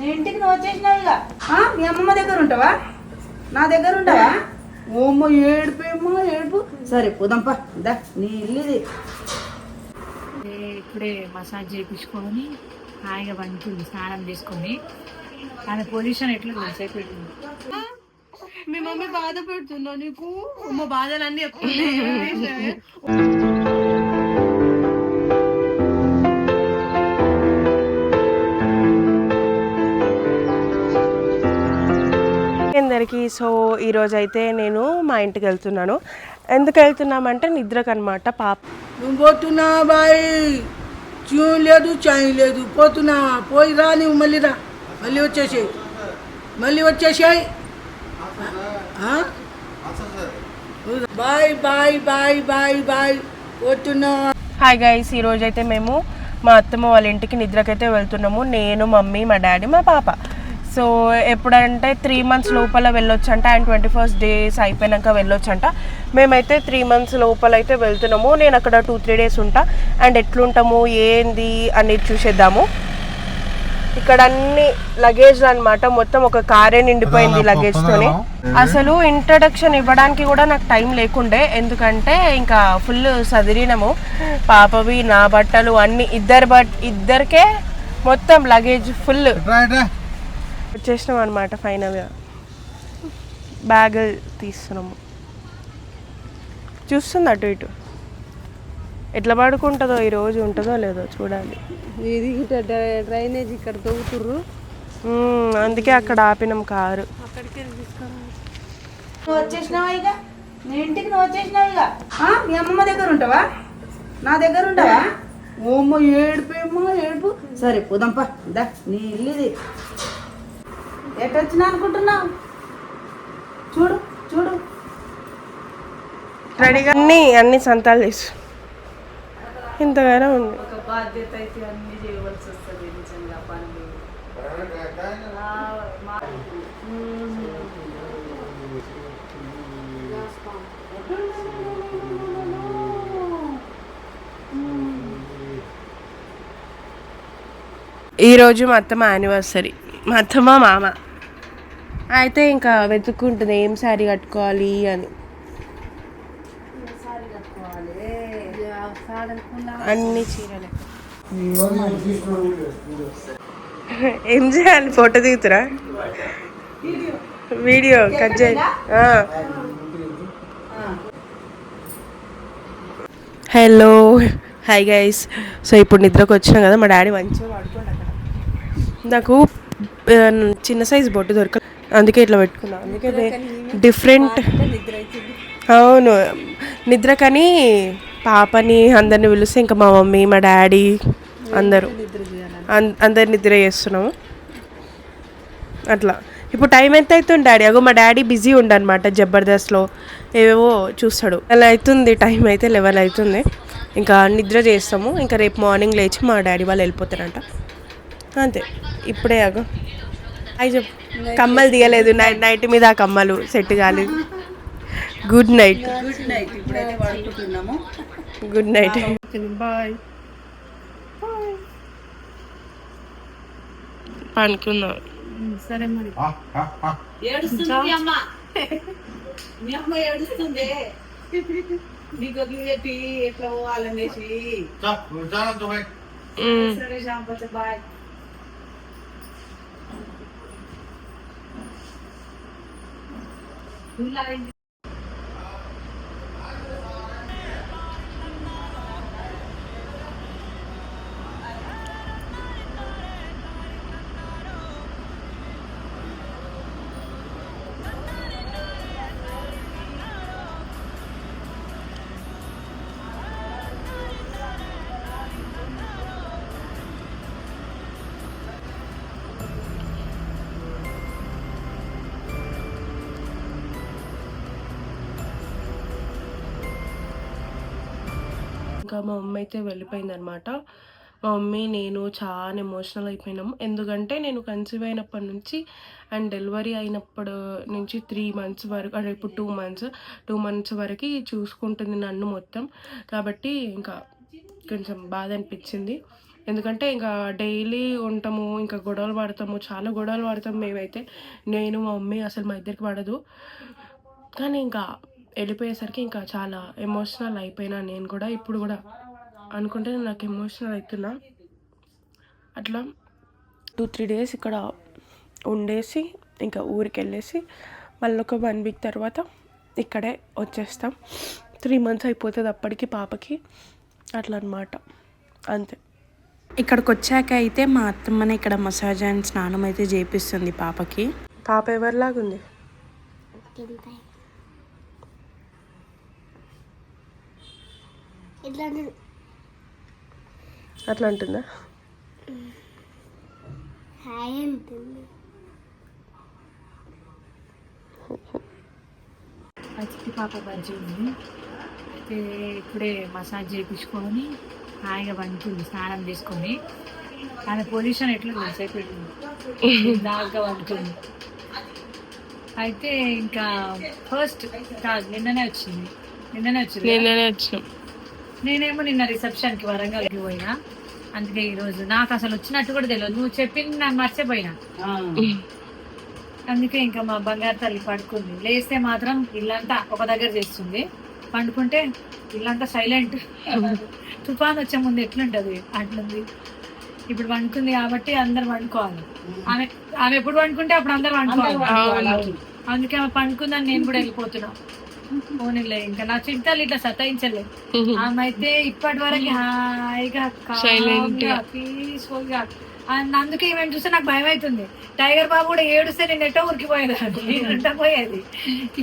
నీ ఇంటికి నువ్వు వచ్చేసినావు ఇక మీ అమ్మమ్మ దగ్గర ఉంటావా నా దగ్గర ఉంటావా ఓమ్మ ఏడుపేమ్మా ఏడుపు సరే పోదాంపా దా నీ ఇల్లుది ఇప్పుడే మసాజ్ చేయించుకొని హాయిగా వండుతుంది స్నానం చేసుకొని ఆమె పొజిషన్ ఎట్లా సేపు పెట్టింది మీ మమ్మీ బాధ పెడుతుందా నీకు అమ్మ బాధలన్నీ ఎప్పుడు అందరికీ సో ఈరోజు అయితే నేను మా ఇంటికి వెళ్తున్నాను. ఎందుకు వెళ్తున్నామంటే నిద్రకు అనమాట. పాప నువ్వు పోతున్నా బాయ్ ట్యూన్ లేదు చాయ్ లేదు పోతున్నా పోయి రా నువ్వు మళ్ళీ రా మళ్ళీ వచ్చేసాయి bye bye bye bye bye పోతున్నా. హాయ్ గైస్, ఈరోజు అయితే మేము మా అత్తమ్మ వాళ్ళ ఇంటికి నిద్రకైతే వెళ్తున్నాము. నేను, మమ్మీ, మా డాడీ, మా పాప. సో ఎప్పుడంటే 3 months లోపల వెళ్ళొచ్చంట అండ్ 21st days అయిపోయాక వెళ్ళొచ్చంట. మేమైతే 3 months లోపల అయితే వెళ్తున్నాము. నేను అక్కడ 2-3 days ఉంటా అండ్ ఎట్లుంటాము ఏంది అనేది చూసేద్దాము. ఇక్కడ అన్ని లగేజ్ అనమాట, మొత్తం ఒక కారే నిండిపోయింది లగేజ్తోనే. అసలు ఇంట్రడక్షన్ ఇవ్వడానికి కూడా నాకు టైం లేకుండే, ఎందుకంటే ఇంకా ఫుల్ సదిరినము. పాపవి నా బట్టలు అన్ని ఇద్దరికే మొత్తం లగేజ్ ఫుల్ వచ్చేసినాం అనమాట. ఫైనల్గా బ్యాగ్ తీస్తున్నాము. చూస్తుంది అటు ఇటు, ఎట్లా పడుకుంటుందో ఈరోజు, ఉంటుందో లేదో చూడాలి. ఇది డ్రైనేజ్ ఇక్కడ తవ్వుతుర్రు, అందుకే అక్కడ ఆపినాం కారు. నువ్వు వచ్చేసినావా ఇక నీ ఇంటికి నువ్వు వచ్చేసినావు ఇక మీ అమ్మమ్మ దగ్గర ఉంటావా నా దగ్గర ఉంటావా ఓమ్మ ఏడుపేమ్మా ఏడుపు సరే పోదాంపా దా నీ ఇల్లుది ఎటొచ్చినా అనుకుంటున్నావు చూడు చూడు రెడీగా అన్ని సంతాలు చేసు ఇంతగానే ఉంది. ఒక బాధ్యత అయితే అన్ని చేయవలసి వస్తుంది నిజంగా పనులు. ఈరోజు మా అత్తమ్మ యానివర్సరీ. మా అత్తమ్మ మామ అయితే ఇంకా వెతుక్కుంటుంది ఏం శారీ కట్టుకోవాలి అని. అన్ని చీరలే. ఏం చేయాలి? ఫోటో దిగుతురా? వీడియో కట్ చేయి. Hello, hi guys. సో ఇప్పుడు నిద్రకు వచ్చినా కదా, మా డాడీ మంచిగా పడుకోండి అక్కడ. నాకు చిన్న సైజు బొట్టు దొరక, అందుకే ఇట్లా పెట్టుకున్నా. అందుకే డిఫరెంట్. అవును, నిద్ర కానీ పాపని అందరిని పిలిస్తే ఇంకా మా మమ్మీ, మా డాడీ అందరు నిద్ర చేస్తున్నాము అట్లా. ఇప్పుడు టైం ఎంత అవుతుంది డాడీ? అగో మా డాడీ బిజీ ఉండనమాట, జబర్దస్త్లో ఏవేవో చూస్తాడు. అలా అవుతుంది, టైం అయితే 11 అవుతుంది. ఇంకా నిద్ర చేస్తాము. ఇంకా రేపు మార్నింగ్ లేచి మా డాడీ వాళ్ళు వెళ్ళిపోతారంట, అంతే. ఇప్పుడే అగో అవి చెప్పు. కమ్మలు తీయలేదు, నైట్ మీద ఆ కమ్మలు సెట్ కాలేదు. Good night. ఇప్పుడైతే పడుకుంటున్నాము. Good night, bye. పనుకుందాం. సరే మరి. ఏడుస్తుంది మీ అమ్మ, మీ అమ్మ ఏడుస్తుంది. నీకు వదిలిపెట్టి ఎట్లా పోవాలనేసి. సరే శాంపతి బాయ్. ఇంకా మా మమ్మీ అయితే వెళ్ళిపోయిందనమాట. మా మమ్మీ నేను చాలా ఎమోషనల్ అయిపోయినాము. ఎందుకంటే నేను కన్సీవ్ అయినప్పటి నుంచి అండ్ డెలివరీ అయినప్పటి నుంచి 3 months వరకు, అంటే ఇప్పుడు 2 months వరకు చూసుకుంటుంది నన్ను మొత్తం. కాబట్టి ఇంకా కొంచెం బాధ అనిపించింది. ఎందుకంటే ఇంకా డైలీ ఉంటాము, ఇంకా గొడవలు పడతాము, చాలా గొడవలు పడతాము మేమైతే. నేను మా మమ్మీ అసలు మా ఇద్దరికి పడదు. కానీ ఇంకా వెళ్ళిపోయేసరికి ఇంకా చాలా ఎమోషనల్ అయిపోయినా నేను కూడా. ఇప్పుడు కూడా అనుకుంటే నాకు ఎమోషనల్ అవుతున్నా. అట్లా 2-3 డేస్ ఇక్కడ ఉండేసి ఇంకా ఊరికి వెళ్ళేసి మళ్ళీ ఒక 1 వీక్ తర్వాత ఇక్కడే వచ్చేస్తాం. 3 months అయిపోతుంది అప్పటికి పాపకి. అట్లా అనమాట, అంతే. ఇక్కడికి వచ్చాక అయితే మా అత్తమ్మనే ఇక్కడ మసాజ్ అండ్ స్నానం అయితే చేపిస్తుంది పాపకి. పాప ఎవరిలాగుంది? అట్లా అంటుందా? చిట్టి పాప పరిచయం అయితే ఇప్పుడే మసాజ్ చేయించుకొని హాయిగా వండుకుంది స్నానం చేసుకొని. ఆమె పొజిషన్ ఎట్లా సేపు దాకా వండుకుంది. అయితే ఇంకా ఫస్ట్ కాదు నిన్ననే వచ్చింది. వచ్చినాం. నేనేమో నిన్న రిసెప్షన్కి వరంగల్కి పోయినా. అందుకే ఈరోజు నాకు అసలు వచ్చినట్టు కూడా తెలియదు. నువ్వు చెప్పింది నాకు మర్చిపోయినా. అందుకే ఇంకా మా బంగారు తల్లి పడుకుంది. లేస్తే మాత్రం ఇల్లంతా ఒక దగ్గర చేస్తుంది, పండుకుంటే ఇల్లంతా సైలెంట్. తుఫాన్ వచ్చే ముందు ఎట్లుంటది అట్లుంది. ఇప్పుడు పండుకుంది కాబట్టి అందరు పండుకోవాలి. ఆమె ఎప్పుడు పండుకుంటే అప్పుడు అందరు పండుకోవాలి. అందుకే ఆమె పండుకుందని నేను కూడా వెళ్ళిపోతున్నా. పోనీలే, ఇంకా నా చిట్టాలు ఇట్లా సతాయించలే. ఆమె అయితే ఇప్పటి వరకు హాయిగా పీస్ఫుల్ గా. అందుకే ఈమె చూస్తే నాకు భయం అవుతుంది. టైగర్ బాబు కూడా ఏడుస్తే నేను ఎట్టో ఉరికిపోయేదాన్ని, నేను పోయేది.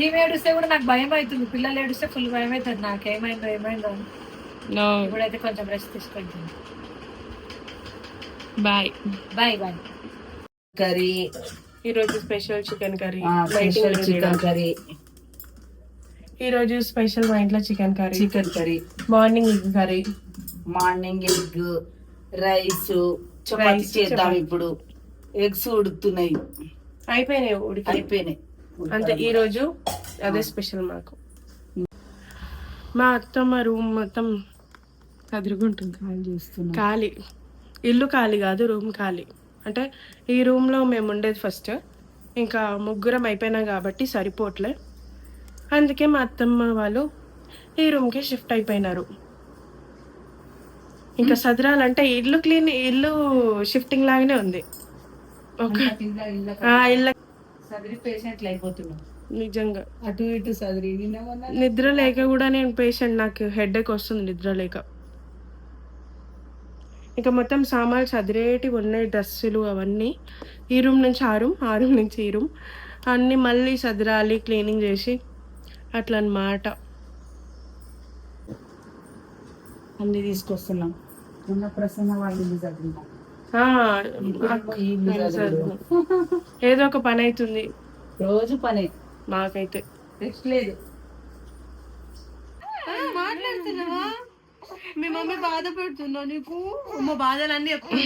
ఈమె ఏడుస్తే కూడా నాకు భయం అవుతుంది. పిల్లలు ఏడుస్తే ఫుల్ భయం అవుతుంది నాకు. ఏమైందో అని. ఇప్పుడైతే కొంచెం రెస్ట్ తీసుకుంటుంది. Bye bye bye. కర్రీ ఈరోజు special chicken curry. Chicken curry ఈరోజు స్పెషల్ మా ఇంట్లో chicken curry. Morning egg curry, morning egg rice, chapati చేద్దాం. ఇప్పుడు ఎగ్స్ ఉడుకుతున్నాయి, అయిపోయినాయి. అంతే. ఈరోజు అదే స్పెషల్ మాకు. మా అత్తమ్మ రూమ్ మొత్తం అదురుగుంటుంది. ఖాళీ ఇల్లు ఖాళీ కాదు, రూమ్ ఖాళీ. అంటే ఈ రూమ్లో మేము ఉండేది ఫస్ట్, ఇంకా ముగ్గురం అయిపోయినా కాబట్టి సరిపోవట్లే. అందుకే మా అత్తమ్మ వాళ్ళు ఈ రూమ్కి షిఫ్ట్ అయిపోయినారు. ఇంకా సదరాలంటే ఇల్లు షిఫ్టింగ్ లాగానే ఉంది. నిజంగా అటు ఇటు సదిరి నిద్ర లేక కూడా నేను పేషెంట్. నాకు హెడేక్ వస్తుంది నిద్ర లేక. ఇంకా మొత్తం సామాన్లు సదిరేటివి ఉన్నాయి, డ్రెస్సులు అవన్నీ. ఈ రూమ్ నుంచి ఆ రూమ్ నుంచి ఈ రూమ్ అన్నీ మళ్ళీ సదరాలి, క్లీనింగ్ చేసి అట్లా అన్నమాట. అన్ని తీసుకొస్తున్నాం. ఉన్న ప్రసన్న వాళ్ళు ఏదో ఒక పని అవుతుంది, రోజు పని. మాకైతే రెస్ట్ లేదు. మాట్లాడుతున్నావా? మీ మమ్మీ బాధపడుతుందా నీకు? మా బాధలన్నీ ఎప్పుడు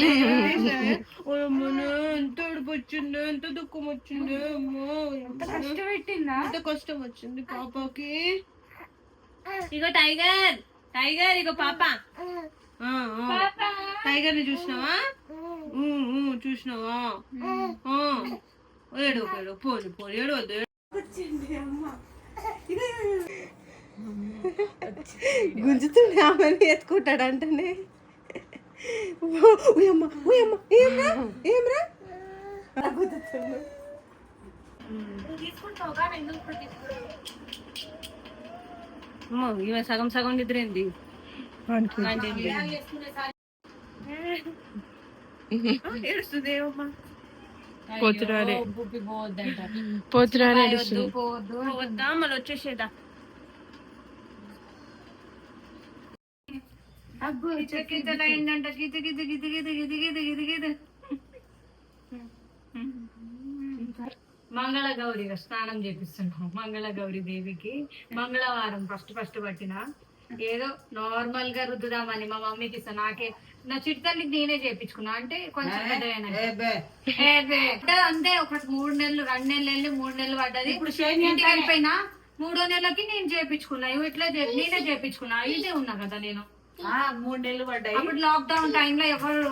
ఎంత ఏడుపు వచ్చిందో, ఎంత దుఃఖం వచ్చిందో, ఎంత కష్టం వచ్చింది పాపకి. ఇగో టైగర్ ఇగో పాప. టైగర్ ని చూసినావా? ఏడు పోని ఏడవద్దు. గుంజుతుండే ఆమెని ఎత్తుకుంటాడంటనే. ఏమ్రా ఇవ సగం నిద్రేంది. పోతురానే పోద్దా మళ్ళీ వచ్చేసేదా. మంగళ గౌరి స్నానం చేపిస్తున్నాం. మంగళ గౌరి దేవికి మంగళవారం ఫస్ట్ పట్టిన ఏదో నార్మల్ గా రుద్దుదామని మా మమ్మీకి ఇస్తాను. నాకే నా చిట్తల్లికి నేనే చేయించుకున్నా. అంటే కొంచెం అంతే. ఒక 3 నెలలు 2 నెలలు వెళ్ళి 3 నెలలు పడ్డది. ఇప్పుడు ఇంటికి వెళ్ళిపోయినా 3వ నెలకి నేను చేయించుకున్నా. ఇట్లా నేనే చేయించుకున్నా. ఇదే ఉన్నా కదా నేను. 3 నెలలు పడ్డాయి. అప్పుడు లాక్డౌన్ టైంలో ఎవరు